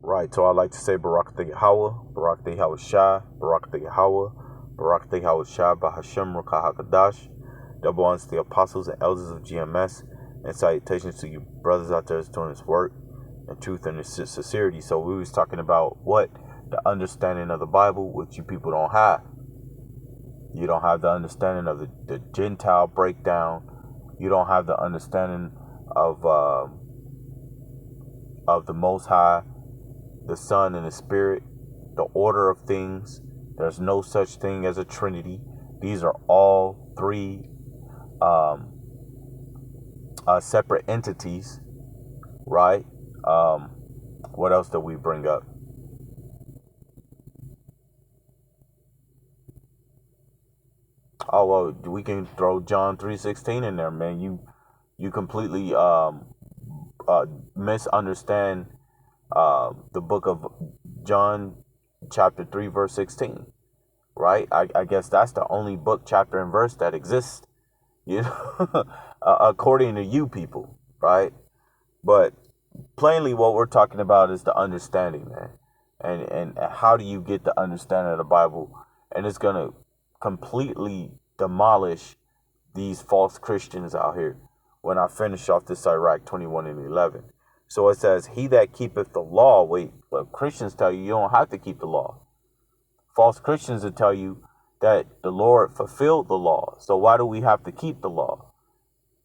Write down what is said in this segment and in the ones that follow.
Right, so I like to say Barak the Yahweh, Barak the Yahweh Shah, Barak the Yahweh, Barak the Yahweh Shah, Bahashem Rakah HaKadash. Double honors to the apostles and elders of GMS, and salutations to you brothers out there doing this work and truth and sincerity. So we was talking about what? The understanding of the Bible, which you people don't have. You don't have the understanding of the Gentile breakdown. You don't have the understanding of the Most High, the Son, and the Spirit, the order of things. There's no such thing as a Trinity. These are all three separate entities, right? What else did we bring up? Oh, well, we can throw John 3:16 in there, man. You completely misunderstand the book of John chapter 3 verse 16, right? I guess that's the only book, chapter, and verse that exists, you know, according to you people, right? But plainly what we're talking about is the understanding, man. And how do you get the understanding of the Bible? And it's going to completely demolish these false Christians out here when I finish off this Sirach 21:11. So it says, he that keepeth the law. Wait, but Christians tell you don't have to keep the law. False Christians will tell you that the Lord fulfilled the law. So why do we have to keep the law?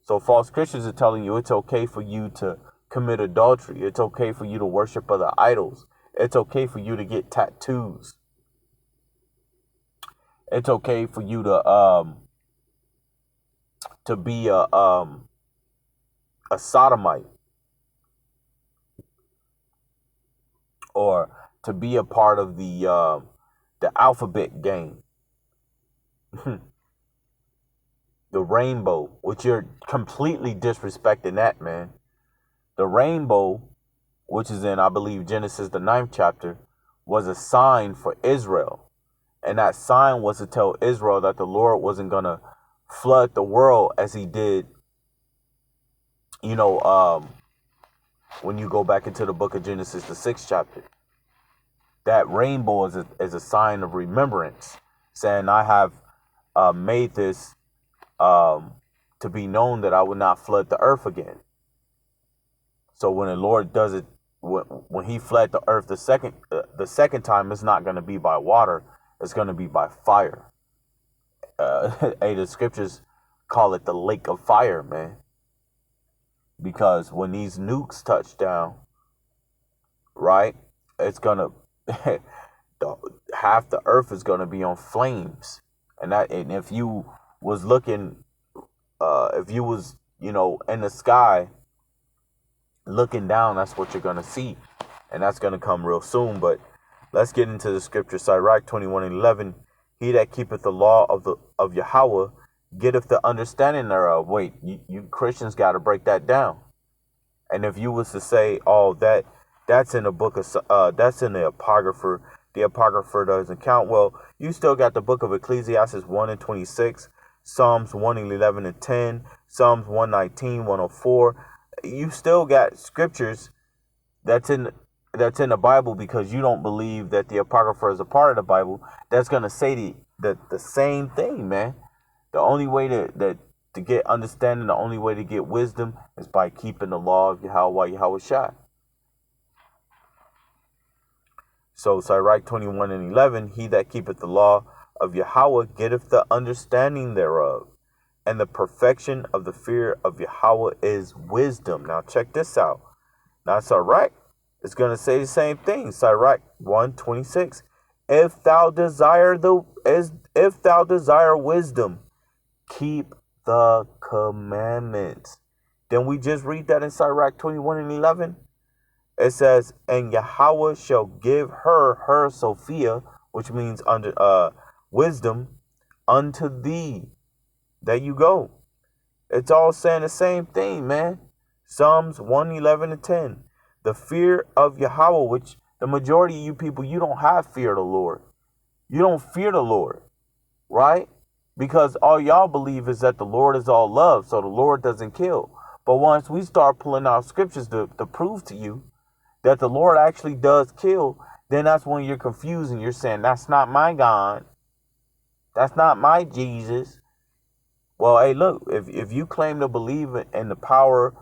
So false Christians are telling you it's okay for you to commit adultery. It's okay for you to worship other idols. It's okay for you to get tattoos. It's okay for you to be a sodomite, or to be a part of the alphabet gang, the rainbow, which you're completely disrespecting that, man. The rainbow, which is in, I believe, Genesis the 9th chapter, was a sign for Israel. And that sign was to tell Israel that the Lord wasn't going to flood the world as he did, you know, when you go back into the book of Genesis, the 6th chapter. That rainbow is a sign of remembrance, saying, I have made this to be known that I will not flood the earth again. So when the Lord does it, when he fled the earth the second time, it's not going to be by water. It's going to be by fire. The scriptures call it the lake of fire, man. Because when these nukes touch down, right, it's going to, half the earth is going to be on flames. And if you was looking, if you was, you know, in the sky, looking down, that's what you're going to see. And that's going to come real soon. But let's get into the scripture. Sirach 21:11. He that keepeth the law of Yahweh getteth the understanding thereof. Wait, you Christians got to break that down. And if you was to say, oh, that's in the book of that's in the Apocrypha doesn't count. Well, you still got the book of Ecclesiastes 1:26, Psalms 1:11-10, Psalms 119, 104. You still got scriptures that's in the Bible, because you don't believe that the Apocrypha is a part of the Bible. That's going to say the same thing, man. The only way to get understanding, the only way to get wisdom is by keeping the law of Yahweh Shah. So Sirach 21:11, he that keepeth the law of Yahweh getteth the understanding thereof. And the perfection of the fear of Yahweh is wisdom. Now check this out. Now Sirach is going to say the same thing. Sirach 1:26. If thou desire wisdom, keep the commandments. Then we just read that in Sirach 21:11. It says, and Yahweh shall give her Sophia, which means wisdom, unto thee. There you go. It's all saying the same thing, man. Psalms 1:11-10. The fear of Yahweh, which the majority of you people, you don't have fear of the Lord. You don't fear the Lord, right? Because all y'all believe is that the Lord is all love, so the Lord doesn't kill. But once we start pulling out scriptures to prove to you that the Lord actually does kill, then that's when you're confused and you're saying, that's not my God. That's not my Jesus. Well, hey, look, if you claim to believe in the power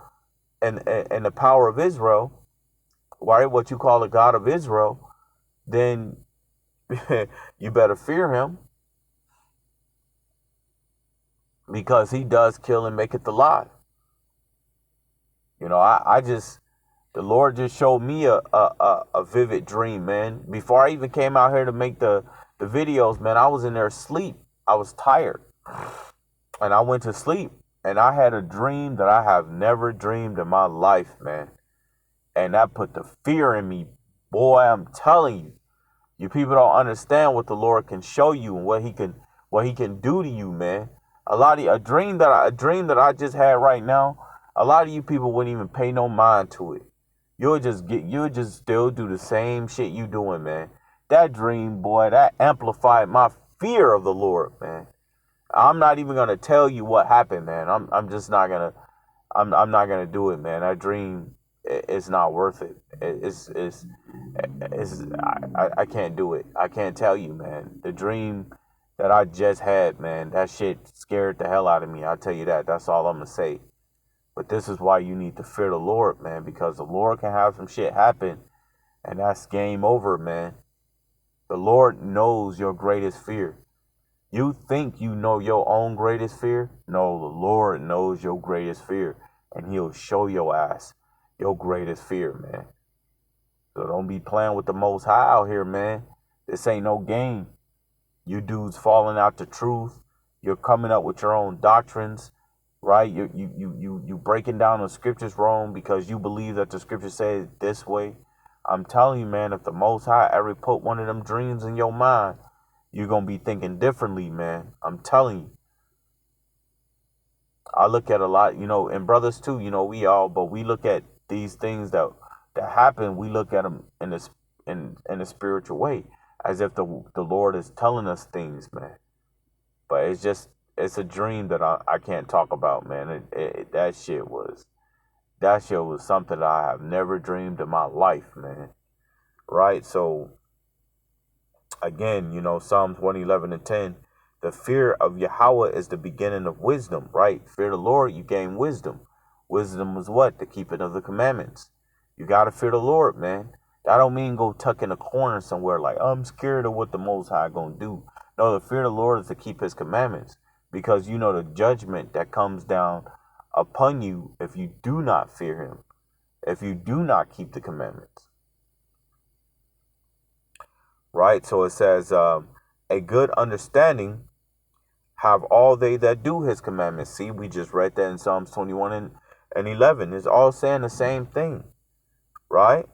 and the power of Israel, right, what you call the God of Israel, then you better fear him, because he does kill and maketh alive. You know, the Lord just showed me a vivid dream, man. Before I even came out here to make the videos, man, I was in there asleep. I was tired. And I went to sleep. And I had a dream that I have never dreamed in my life, man. And that put the fear in me. Boy, I'm telling you. You people don't understand what the Lord can show you and what he can do to you, man. A dream that I just had right now, a lot of you people wouldn't even pay no mind to it. You'll just still do the same shit you doing, man. That dream, boy, that amplified my fear of the Lord, man. I'm not even gonna tell you what happened, man. I'm just not gonna I'm not gonna do it, man. That dream, it's not worth it. I can't do it. I can't tell you, man. The dream that I just had, man, that shit scared the hell out of me. I'll tell you that. That's all I'm gonna say. But this is why you need to fear the Lord, man, because the Lord can have some shit happen, and that's game over, man. The Lord knows your greatest fear. You think you know your own greatest fear? No, the Lord knows your greatest fear, and he'll show your ass your greatest fear, man. So don't be playing with the Most High out here, man. This ain't no game. You dudes falling out the truth. You're coming up with your own doctrines, right? You breaking down the scriptures wrong because you believe that the scripture says this way. I'm telling you, man, if the Most High ever put one of them dreams in your mind, you're going to be thinking differently, man. I'm telling you. I look at a lot, and brothers too, but we look at these things that happen, we look at them in a spiritual way, as if the Lord is telling us things, man. But it's a dream that I can't talk about, man. That shit was something that I have never dreamed in my life, man. Right? So, again, Psalms 111:10, the fear of Yahweh is the beginning of wisdom, right? Fear the Lord, you gain wisdom. Wisdom is what? The keeping of the commandments. You got to fear the Lord, man. That don't mean go tuck in a corner somewhere like, I'm scared of what the Most High going to do. No, the fear of the Lord is to keep his commandments, because you know the judgment that comes down upon you if you do not fear him, if you do not keep the commandments. Right? So it says, a good understanding have all they that do his commandments. See, we just read that in Psalms 21 and 11. It's all saying the same thing. Right?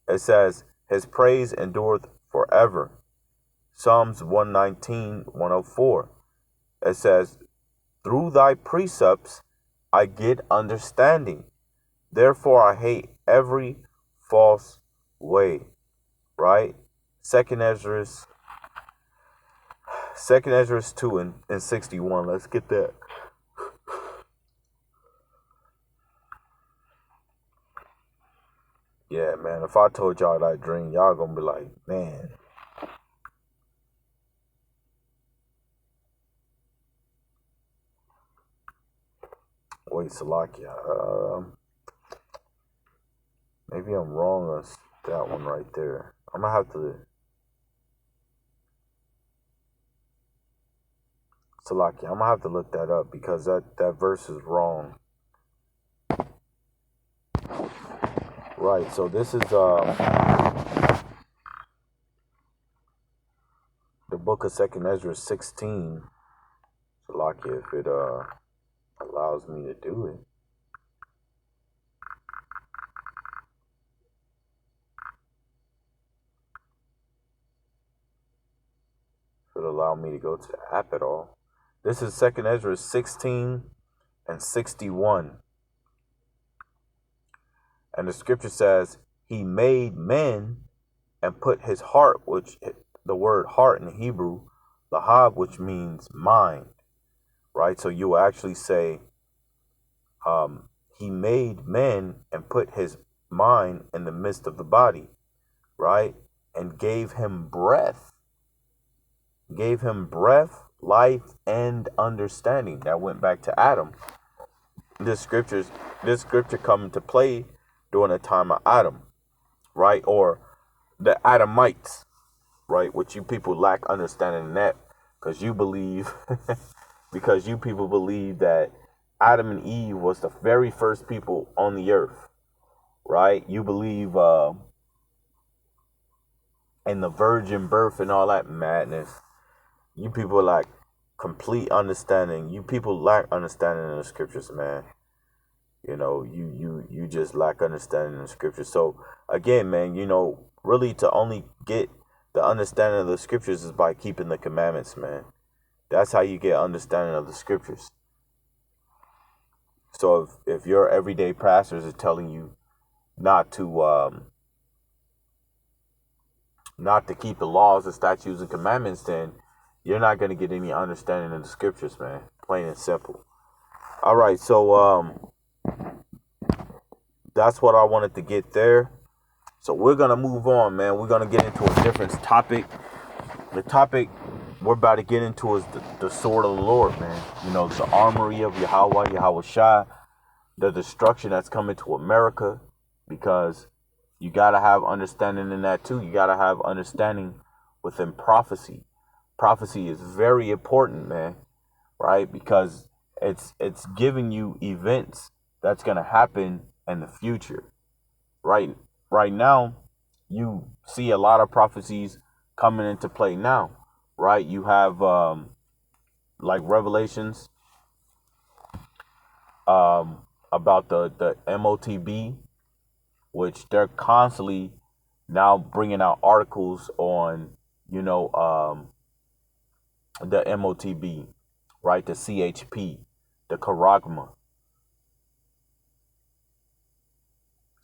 It says, his praise endureth forever. Psalms 119:104. It says, through thy precepts I get understanding. Therefore I hate every false way. Right? Second Ezra 2 and 61. Let's get that. Yeah, man. If I told y'all that dream, y'all gonna be like, man. Wait, Salakia. Maybe I'm wrong on that one right there. I'm gonna have to. Salaki, I'm gonna have to look that up, because that verse is wrong. Right, so this is the book of Second Ezra 16. Salaki, if it allows me to do it. If it allow me to go to the app at all. This is Second Ezra 16 and 61. And the scripture says, he made men and put his heart, which the word heart in Hebrew, lahab, which means mind, right? So you actually say, he made men and put his mind in the midst of the body, right? And gave him breath, life, and understanding. That went back to Adam. This scripture come into play during the time of Adam, right? Or the Adamites, right? Which you people lack understanding in that, because you believe, because you people believe that Adam and Eve was the very first people on the earth, right? You believe in the virgin birth and all that madness. You people lack complete understanding. You people lack understanding in the scriptures, man. You know, you just lack understanding in the scriptures. So again, man, you know, really to only get the understanding of the scriptures is by keeping the commandments, man. That's how you get understanding of the scriptures. So if your everyday pastors are telling you not to keep the laws and statutes and commandments, then you're not going to get any understanding of the scriptures, man. Plain and simple. All right, so that's what I wanted to get there. So we're going to move on, man. We're going to get into a different topic. The topic we're about to get into is the sword of the Lord, man. You know, the armory of Yahweh Shai, the destruction that's coming to America, because you got to have understanding in that too. You got to have understanding within prophecy. Prophecy is very important, man, right? Because it's giving you events that's going to happen in the future. Right now, you see a lot of prophecies coming into play now, right? You have like Revelations about the MOTB, which they're constantly now bringing out articles on, you know, the MOTB, right? The CHP, the Charagma.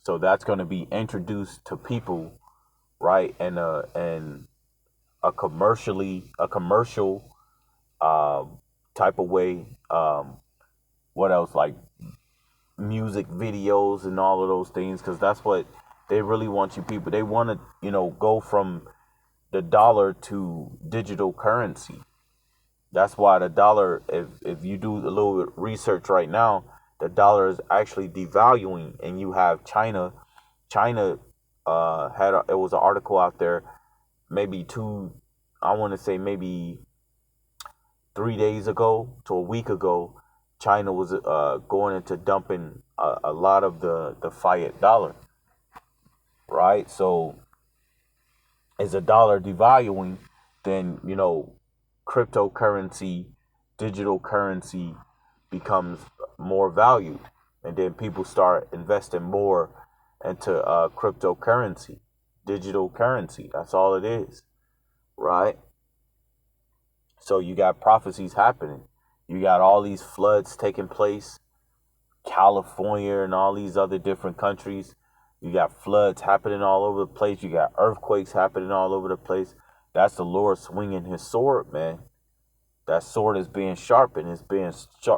So that's going to be introduced to people, right? And a commercial type of way. What else? Like music videos and all of those things, because that's what they really want you people. They want to, you know, go from the dollar to digital currency. That's why the dollar, if you do a little bit research right now, the dollar is actually devaluing, and you have China it was an article out there maybe maybe 3 days ago to a week ago. China was going into dumping a lot of the fiat dollar, right? So as a dollar devaluing, then, you know, cryptocurrency, digital currency becomes more valued, and then people start investing more into cryptocurrency, digital currency. That's all it is, right? So you got prophecies happening. You got all these floods taking place, California and all these other different countries. You got floods happening all over the place. You got earthquakes happening all over the place. That's the Lord swinging his sword, man. That sword is being sharpened. It's being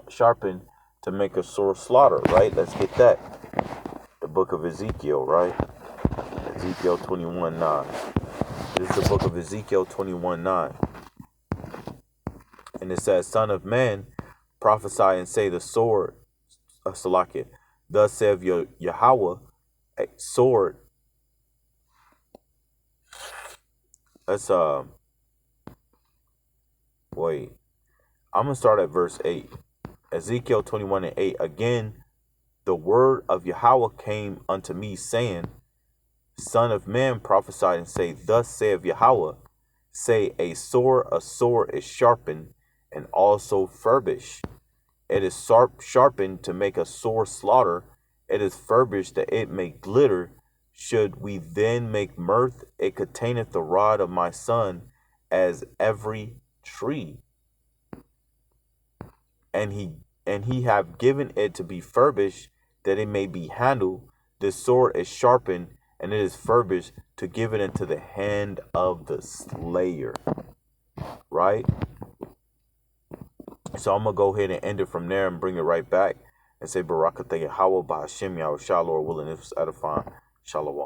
sharpened to make a sore slaughter, right? Let's get that. The book of Ezekiel, right? Ezekiel 21:9. This is the book of Ezekiel 21:9. And it says, Son of man, prophesy and say the sword, Salakia, thus saith Yahweh, a sword. Let's wait. I'm gonna start at verse 8. Ezekiel 21:8. Again, the word of Yahweh came unto me, saying, Son of man, prophesy and say, thus saith Yahweh, say, a sword is sharpened, and also furbished. It is sharpened to make a sore slaughter. It is furbished that it may glitter. Should we then make mirth? It containeth the rod of my son as every tree. And he have given it to be furbished, that it may be handled. This sword is sharpened, and it is furbished to give it into the hand of the slayer. Right? So I'm going to go ahead and end it from there and bring it right back. and say Barakatah Yahweh Ba'Hashem Yahushua, Lord willing, if it's edifying. Shalom.